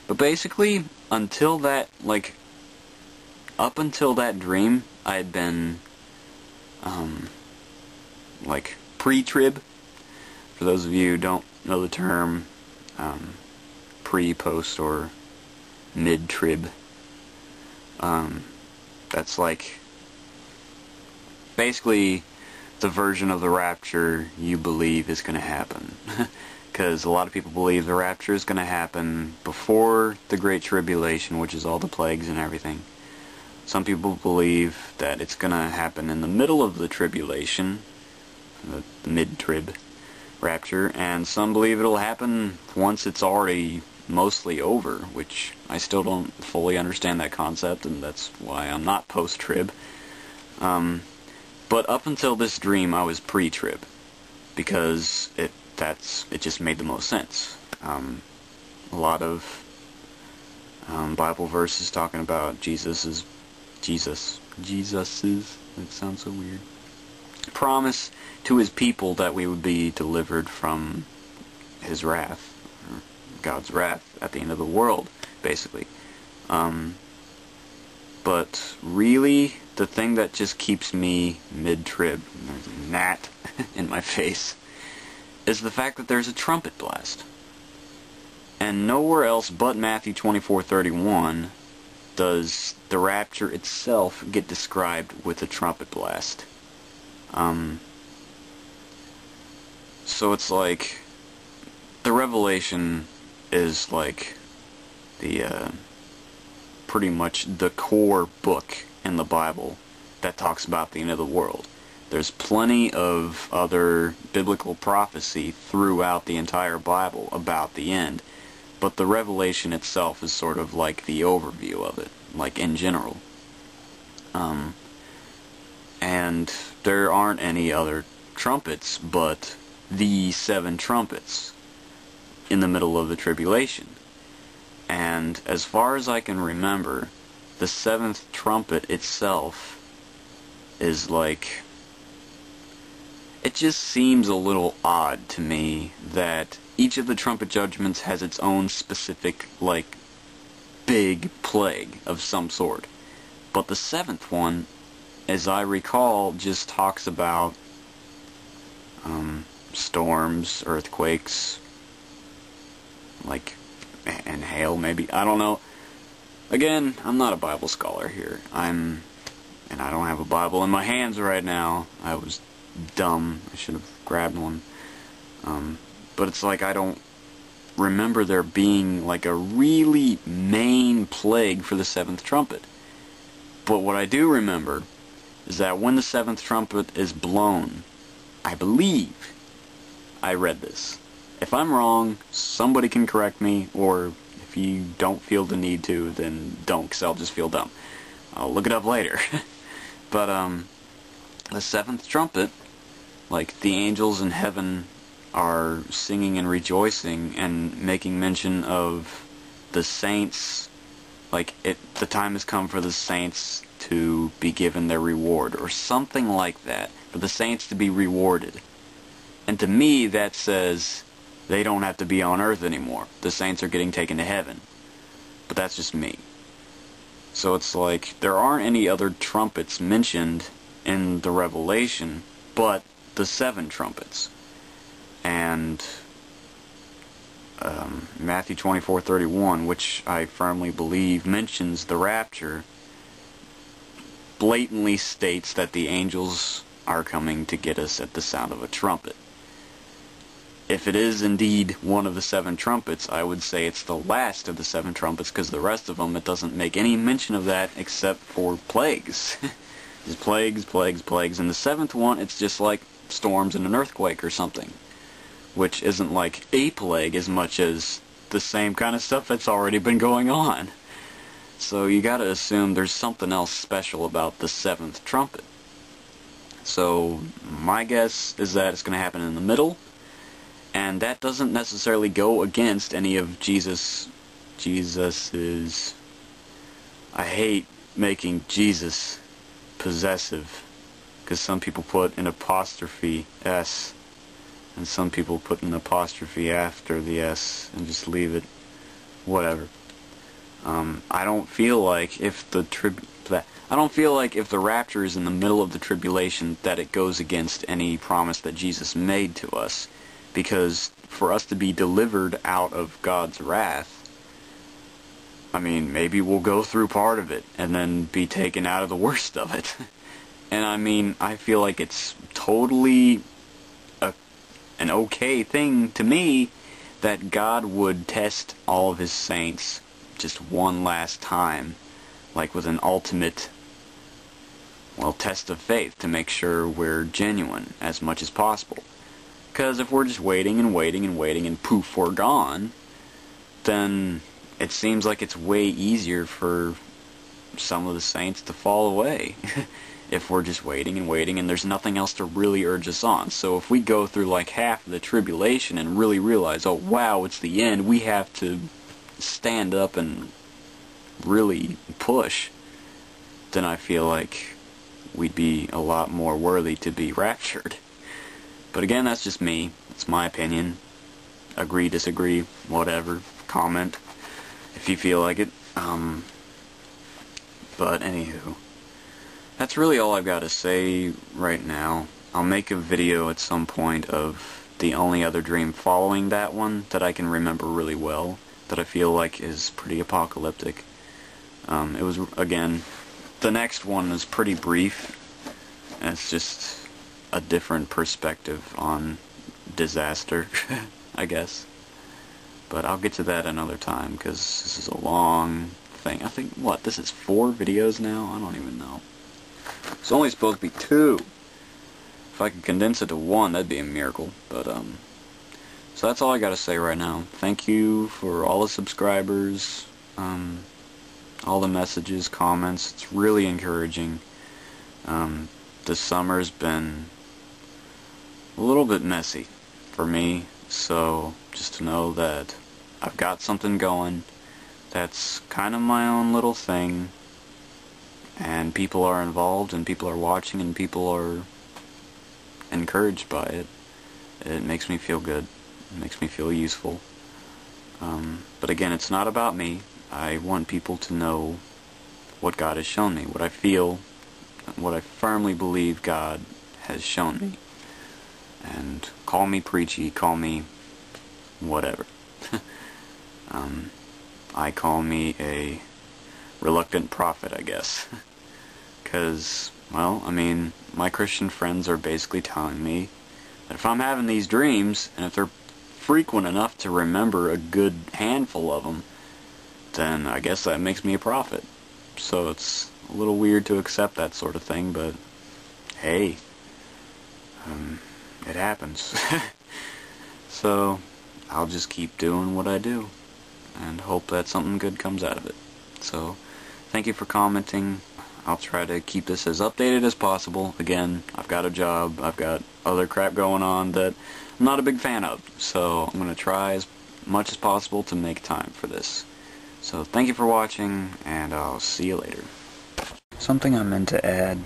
But basically, until that, up until that dream, I had been, pre-trib. For those of you who don't know the term, pre, post, or mid-trib. That's basically the version of the rapture you believe is going to happen. Because a lot of people believe the rapture is going to happen before the Great Tribulation, which is all the plagues and everything. Some people believe that it's going to happen in the middle of the tribulation, the mid-trib rapture, and some believe it'll happen once it's already mostly over, which I still don't fully understand that concept, and that's why I'm not post-trib. But up until this dream, I was pre-trib, because it just made the most sense. A lot of Bible verses talking about Jesus's, it sounds so weird, promise to his people that we would be delivered from his wrath, or God's wrath at the end of the world, basically. But really, the thing that just keeps me mid-trib, there's a gnat in my face, is the fact that there's a trumpet blast. And nowhere else but Matthew 24:31 does the rapture itself get described with a trumpet blast. So it's like, the Revelation is like the, pretty much the core book in the Bible that talks about the end of the world. There's plenty of other biblical prophecy throughout the entire Bible about the end, but the Revelation itself is sort of like the overview of it, like in general. And there aren't any other trumpets but the 7 trumpets in the middle of the tribulation. And as far as I can remember, the 7th trumpet itself is like, it just seems a little odd to me that each of the trumpet judgments has its own specific, big plague of some sort. But the 7th one, as I recall, just talks about storms, earthquakes, and hail, maybe. I don't know. Again, I'm not a Bible scholar here. And I don't have a Bible in my hands right now. I was dumb. I should have grabbed one. But it's like I don't remember there being a really main plague for the 7th trumpet. But what I do remember is that when the 7th trumpet is blown, I believe I read this. If I'm wrong, somebody can correct me, or if you don't feel the need to, then don't, because I'll just feel dumb. I'll look it up later. But the 7th trumpet, the angels in heaven are singing and rejoicing and making mention of the saints, the time has come for the saints to be given their reward, or something like that, for the saints to be rewarded. And to me, that says they don't have to be on earth anymore. The saints are getting taken to heaven. But that's just me. So it's there aren't any other trumpets mentioned in the Revelation but the 7 trumpets. And Matthew 24:31, which I firmly believe mentions the rapture, blatantly states that the angels are coming to get us at the sound of a trumpet. If it is indeed one of the 7 trumpets, I would say it's the last of the 7 trumpets, because the rest of them, it doesn't make any mention of that except for plagues. Just plagues, plagues, plagues. And the 7th one, it's just like storms and an earthquake or something, which isn't like a plague as much as the same kind of stuff that's already been going on. So you gotta assume there's something else special about the 7th trumpet. So my guess is that it's going to happen in the middle, and that doesn't necessarily go against any of Jesus's... I hate making Jesus possessive, because some people put an apostrophe S, and some people put an apostrophe after the S, and just leave it, whatever. I don't feel like if the rapture is in the middle of the tribulation that it goes against any promise that Jesus made to us, because for us to be delivered out of God's wrath, I mean, maybe we'll go through part of it and then be taken out of the worst of it. And I mean, I feel like it's totally an okay thing to me that God would test all of His saints just one last time, like with an ultimate, well, test of faith to make sure we're genuine as much as possible. Because if we're just waiting and waiting and waiting and poof, we're gone, then it seems like it's way easier for some of the saints to fall away. If we're just waiting and waiting and there's nothing else to really urge us on. So if we go through like half of the tribulation and really realize, oh wow, it's the end, we have to stand up and really push, then I feel like we'd be a lot more worthy to be raptured. But again, that's just me. It's my opinion. Agree, disagree, whatever. Comment if you feel like it. But anywho, that's really all I've got to say right now. I'll make a video at some point of the only other dream following that one that I can remember really well, that I feel like is pretty apocalyptic. It was, again, the next one is pretty brief, and it's just a different perspective on disaster, I guess. But I'll get to that another time, because this is a long thing. I think, what, this is 4 videos now? I don't even know. It's only supposed to be 2. If I could condense it to 1, that'd be a miracle. But, so that's all I gotta say right now. Thank you for all the subscribers, all the messages, comments. It's really encouraging. This summer's been a little bit messy for me, so just to know that I've got something going that's kind of my own little thing, and people are involved, and people are watching, and people are encouraged by it. It makes me feel good. It makes me feel useful. But again, it's not about me. I want people to know what God has shown me, what I feel, what I firmly believe God has shown me. And call me preachy, call me whatever. I call me a reluctant prophet, I guess. Because, well, I mean, my Christian friends are basically telling me that if I'm having these dreams, and if they're frequent enough to remember a good handful of them, then I guess that makes me a prophet. So it's a little weird to accept that sort of thing, but hey, it happens. So I'll just keep doing what I do and hope that something good comes out of it. So thank you for commenting. I'll try to keep this as updated as possible. Again, I've got a job, I've got other crap going on that I'm not a big fan of, so I'm going to try as much as possible to make time for this. So thank you for watching, and I'll see you later. Something I meant to add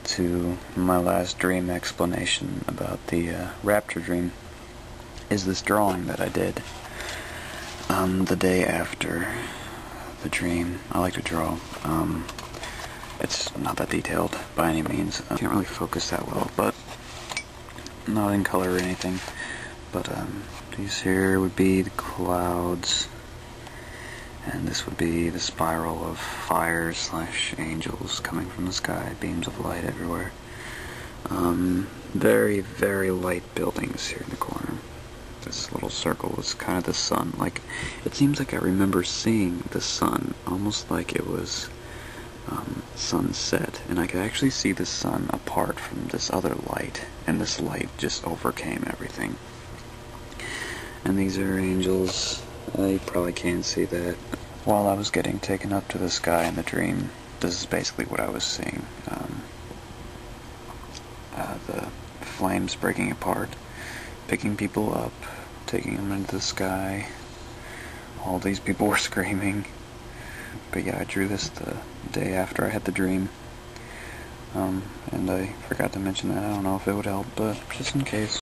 to my last dream explanation about the rapture dream is this drawing that I did the day after the dream. I like to draw. It's not that detailed by any means. I can't really focus that well, but not in color or anything. But these here would be the clouds, and this would be the spiral of fire / angels coming from the sky, beams of light everywhere. Very, very light buildings here in the corner. This little circle was kind of the sun. Like, it seems like I remember seeing the sun, almost like it was sunset, and I could actually see the sun apart from this other light, and this light just overcame everything. And these are angels. You probably can't see that. While I was getting taken up to the sky in the dream, this is basically what I was seeing. The flames breaking apart, picking people up, taking them into the sky. All these people were screaming. But yeah, I drew this the day after I had the dream. And I forgot to mention that. I don't know if it would help, but just in case.